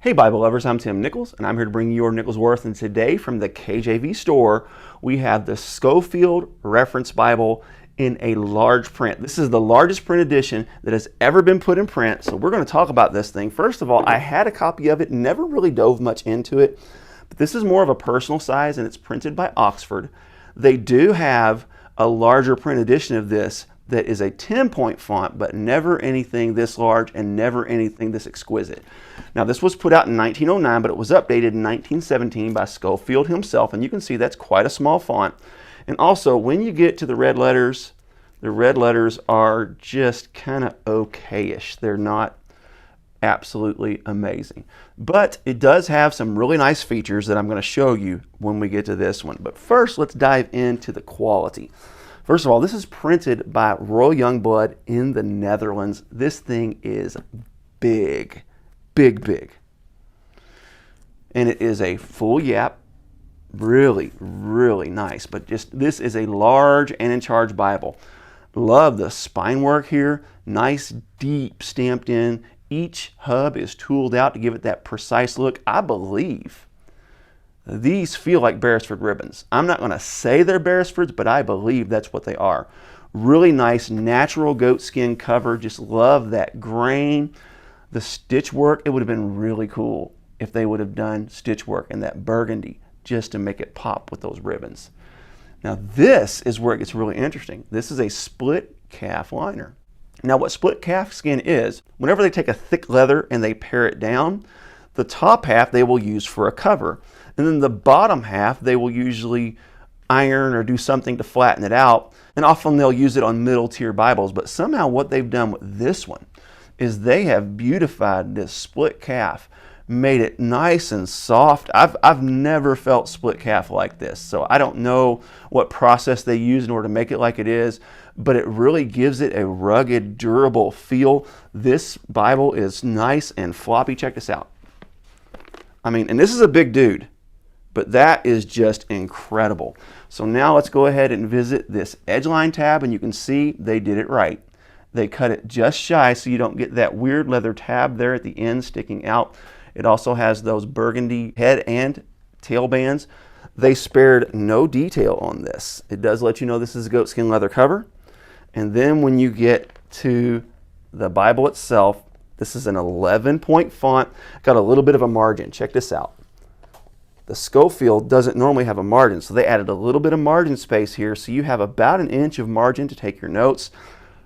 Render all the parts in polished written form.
Hey Bible lovers, I'm Tim Nichols, and I'm here to bring you your Nichols Worth. And today from the KJV Store, we have the Scofield Reference Bible in a large print. This is the largest print edition that has ever been put in print, so we're going to talk about this thing. First of all, I had a copy of it, never really dove much into it, but this is more of a personal size, and it's printed by Oxford. They do have a larger print edition of this that is a 10-point font, but never anything this large and never anything this exquisite. Now, this was put out in 1909, but it was updated in 1917 by Scofield himself, and you can see that's quite a small font. And also, when you get to the red letters are just kind of okayish. They're not absolutely amazing. But it does have some really nice features that I'm going to show you when we get to this one. But first, let's dive into the quality. First of all, this is printed by Royal Youngblood in the Netherlands. This thing is big, big, big. And it is a full yap. Really, really nice. But just this is a large and in charge Bible. Love the spine work here. Nice, deep, stamped in. Each hub is tooled out to give it that precise look. I believe these feel like Beresford ribbons. I'm not going to say they're Beresfords, but I believe that's what they are. Really nice natural goat skin cover. Just love that grain. The stitch work, it would have been really cool if they would have done stitch work in that burgundy just to make it pop with those ribbons. Now this is where it gets really interesting. This is a split calf liner. Now what split calf skin is, whenever they take a thick leather and they pare it down, the top half they will use for a cover. And then the bottom half, they will usually iron or do something to flatten it out. And often they'll use it on middle tier Bibles. But somehow what they've done with this one is they have beautified this split calf, made it nice and soft. I've never felt split calf like this. So I don't know what process they use in order to make it like it is, but it really gives it a rugged, durable feel. This Bible is nice and floppy. Check this out. I mean, and this is a big dude, but that is just incredible. So now let's go ahead and visit this edgeline tab, and you can see they did it right. They cut it just shy so you don't get that weird leather tab there at the end sticking out. It also has those burgundy head and tail bands. They spared no detail on this. It does let you know this is a goatskin leather cover. And then when you get to the Bible itself, this is an 11-point font. Got a little bit of a margin. Check this out. The Scofield doesn't normally have a margin, so they added a little bit of margin space here, so you have about an inch of margin to take your notes.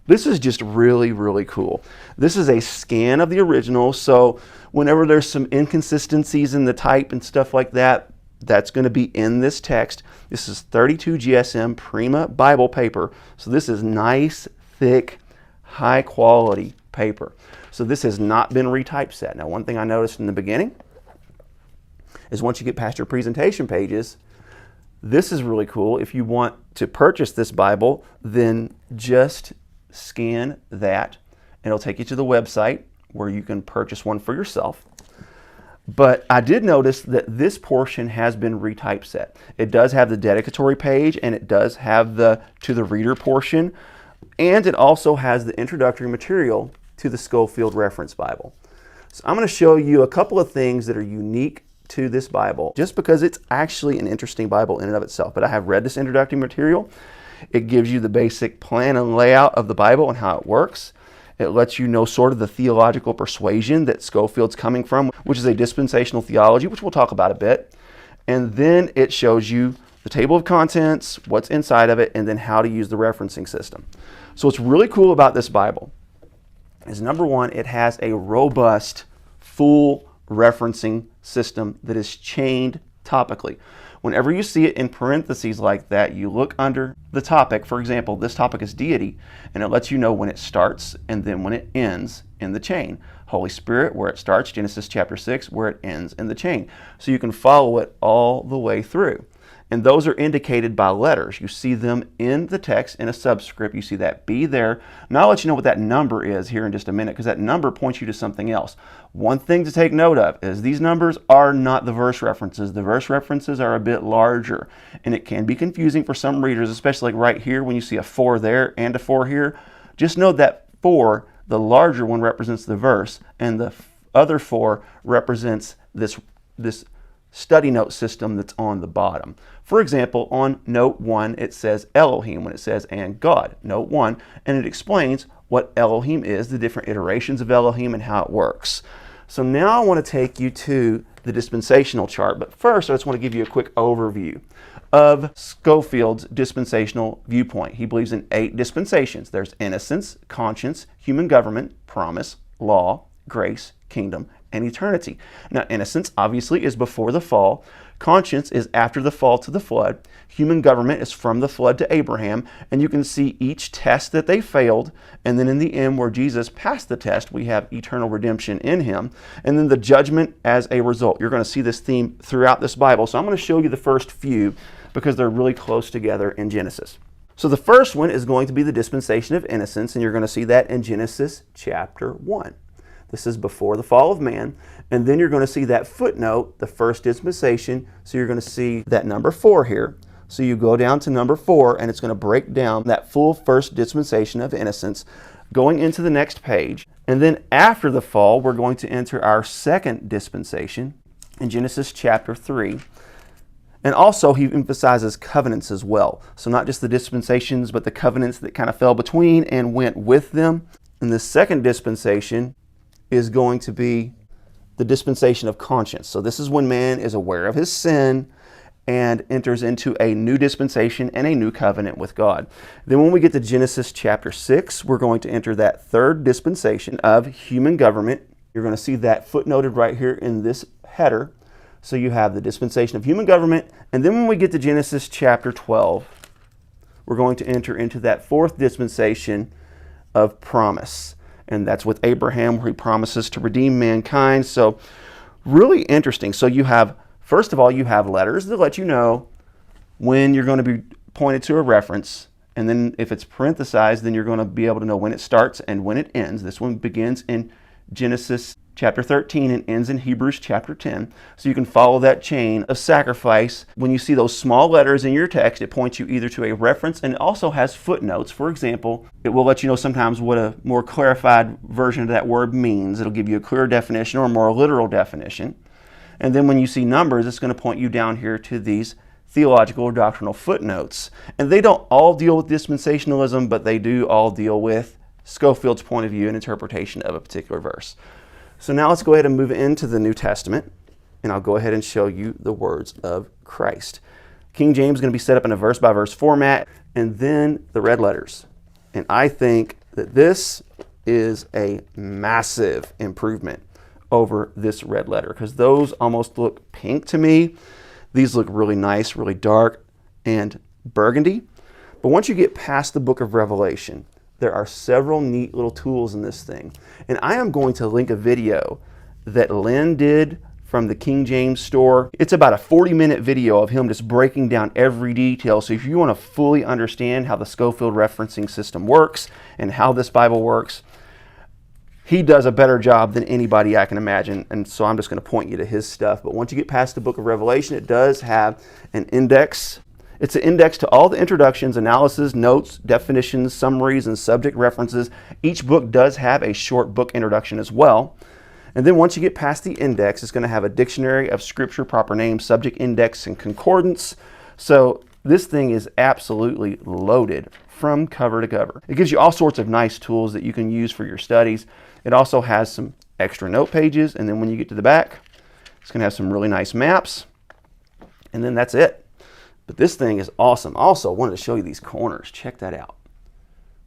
This is just really, really cool. This is a scan of the original, so whenever there's some inconsistencies in the type and stuff like that, that's going to be in this text. This is 32 GSM Prima Bible paper, so this is nice, thick, high quality paper. So this has not been retypeset. Now, one thing I noticed in the beginning is once you get past your presentation pages, this is really cool. If you want to purchase this Bible, then just scan that and it'll take you to the website where you can purchase one for yourself. But I did notice that this portion has been retypeset. It does have the dedicatory page, and it does have the to the reader portion, and it also has the introductory material to the Scofield Reference Bible. So I'm going to show you a couple of things that are unique to this Bible, just because it's actually an interesting Bible in and of itself. But I have read this introductory material. It gives you the basic plan and layout of the Bible and how it works. It lets you know sort of the theological persuasion that Scofield's coming from, which is a dispensational theology, which we'll talk about a bit. And then it shows you the table of contents, what's inside of it, and then how to use the referencing system. So what's really cool about this Bible is, number one, it has a robust, full referencing system that is chained topically. Whenever you see it in parentheses like that, you look under the topic. For example, this topic is deity, and it lets you know when it starts and then when it ends in the chain. Holy Spirit, where it starts, Genesis chapter 6, where it ends in the chain. So you can follow it all the way through. And those are indicated by letters. You see them in the text in a subscript. You see that B there. Now I'll let you know what that number is here in just a minute, because that number points you to something else. One thing to take note of is these numbers are not the verse references. The verse references are a bit larger, and it can be confusing for some readers, especially like right here when you see a 4 there and a 4 here. Just know that 4, the larger one, represents the verse, and the other 4 represents this study note system that's on the bottom. For example, on note 1, it says Elohim when it says and God. Note 1, and it explains what Elohim is, the different iterations of Elohim, and how it works. So now I want to take you to the dispensational chart, but first I just want to give you a quick overview of Scofield's dispensational viewpoint. He believes in 8 dispensations. There's innocence, conscience, human government, promise, law, grace, kingdom, and eternity. Now, innocence obviously is before the fall. Conscience is after the fall to the flood. Human government is from the flood to Abraham, and you can see each test that they failed, and then in the end where Jesus passed the test, we have eternal redemption in him, and then the judgment as a result. You're going to see this theme throughout this Bible, so I'm going to show you the first few because they're really close together in Genesis. So the first one is going to be the dispensation of innocence, and you're going to see that in Genesis chapter 1. This is before the fall of man. And then you're going to see that footnote, the first dispensation. So you're going to see that number 4 here. So you go down to number 4, and it's going to break down that full first dispensation of innocence, going into the next page. And then after the fall, we're going to enter our second dispensation in Genesis chapter 3. And also he emphasizes covenants as well. So not just the dispensations, but the covenants that kind of fell between and went with them. And the second dispensation is going to be the dispensation of conscience. So this is when man is aware of his sin and enters into a new dispensation and a new covenant with God. Then when we get to Genesis chapter 6, we're going to enter that third dispensation of human government. You're going to see that footnoted right here in this header. So you have the dispensation of human government, and then when we get to Genesis chapter 12, we're going to enter into that fourth dispensation of promise. And that's with Abraham, where he promises to redeem mankind. So really interesting. So you have, first of all, you have letters that let you know when you're going to be pointed to a reference. And then if it's parenthesized, then you're going to be able to know when it starts and when it ends. This one begins in Genesis chapter 13 and ends in Hebrews chapter 10. So you can follow that chain of sacrifice. When you see those small letters in your text, it points you either to a reference, and it also has footnotes. For example, it will let you know sometimes what a more clarified version of that word means. It'll give you a clearer definition or a more literal definition. And then when you see numbers, it's going to point you down here to these theological or doctrinal footnotes. And they don't all deal with dispensationalism, but they do all deal with Scofield's point of view and interpretation of a particular verse. So now let's go ahead and move into the New Testament, and I'll go ahead and show you the words of Christ. King James is going to be set up in a verse-by-verse format, and then the red letters. And I think that this is a massive improvement over this red letter, because those almost look pink to me. These look really nice, really dark, and burgundy. But once you get past the book of Revelation, there are several neat little tools in this thing. And I am going to link a video that Lynn did from the King James Store. It's about a 40-minute video of him just breaking down every detail. So if you want to fully understand how the Scofield referencing system works and how this Bible works, he does a better job than anybody I can imagine. And so I'm just going to point you to his stuff. But once you get past the book of Revelation, it does have an index. It's an index to all the introductions, analysis, notes, definitions, summaries, and subject references. Each book does have a short book introduction as well. And then once you get past the index, it's going to have a dictionary of scripture, proper names, subject index, and concordance. So this thing is absolutely loaded from cover to cover. It gives you all sorts of nice tools that you can use for your studies. It also has some extra note pages. And then when you get to the back, it's going to have some really nice maps. And then that's it. But this thing is awesome. Also, I wanted to show you these corners. Check that out.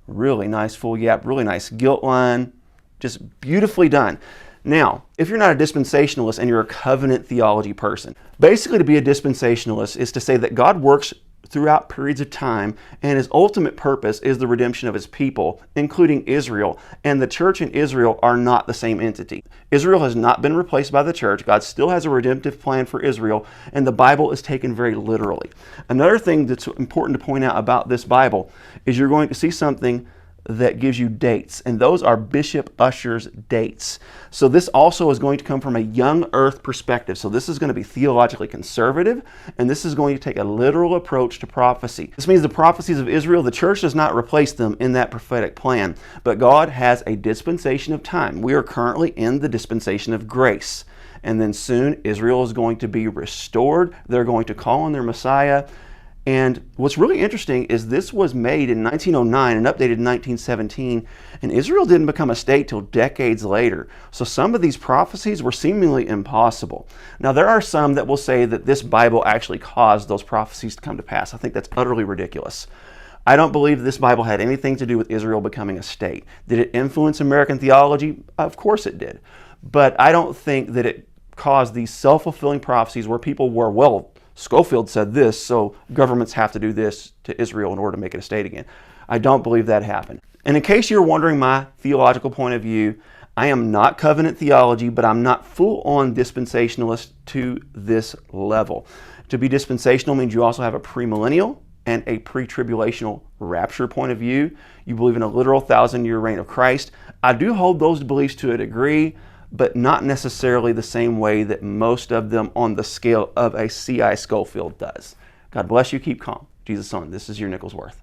Really nice full gap, really nice gilt line. Just beautifully done. Now, if you're not a dispensationalist and you're a covenant theology person, basically to be a dispensationalist is to say that God works throughout periods of time, and his ultimate purpose is the redemption of his people, including Israel. And the church and Israel are not the same entity. Israel has not been replaced by the church. God still has a redemptive plan for Israel, and the Bible is taken very literally. Another thing that's important to point out about this Bible is you're going to see something that gives you dates, and those are Bishop Ussher's dates. So this also is going to come from a young earth perspective. So this is going to be theologically conservative, and this is going to take a literal approach to prophecy. This means the prophecies of Israel, the church does not replace them in that prophetic plan, but God has a dispensation of time. We are currently in the dispensation of grace. And then soon Israel is going to be restored. They're going to call on their Messiah. And what's really interesting is this was made in 1909 and updated in 1917, and Israel didn't become a state till decades later. So some of these prophecies were seemingly impossible. Now there are some that will say that this Bible actually caused those prophecies to come to pass. I think that's utterly ridiculous. I don't believe this Bible had anything to do with Israel becoming a state. Did it influence American theology? Of course it did. But I don't think that it caused these self-fulfilling prophecies where people were, well, Scofield said this, so governments have to do this to Israel in order to make it a state again. I don't believe that happened. And in case you're wondering my theological point of view, I am not covenant theology, but I'm not full-on dispensationalist to this level. To be dispensational means you also have a premillennial and a pre-tribulational rapture point of view. You believe in a literal 1,000-year reign of Christ. I do hold those beliefs to a degree, but not necessarily the same way that most of them on the scale of a C.I. Scofield does. God bless you. Keep calm. Jesus on. This is your Nicholsworth.